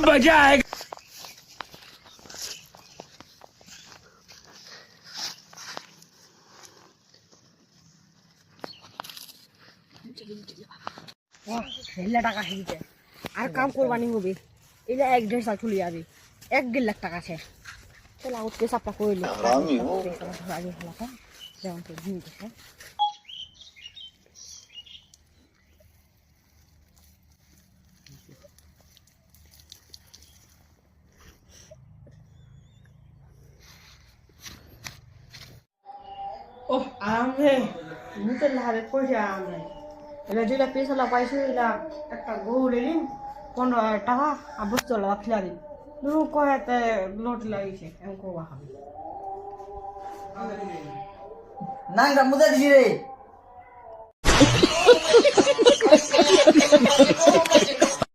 मजा आएगा। হেল্লা টাকা হেরিতে আর কাম করবানি হবে এটা 1.5 সাল চলে যাবে 1.5 লাখ টাকা আছে চল আউটকে সাপটা কইলে আমি ও আগে হলাটা যেমন তো দিন দিছে ও আরাম রে মুতে লারে কইছে আরাম রে এলা যেটা পেছলা পাইছে এলা একটা গরু নিলাম 15,000 টাকা আর বস্তু লাখলা দিন দুরু কয়তে লোট লাগিছে এম কোবা হবে নাঙ্গা মুদা দিছি রে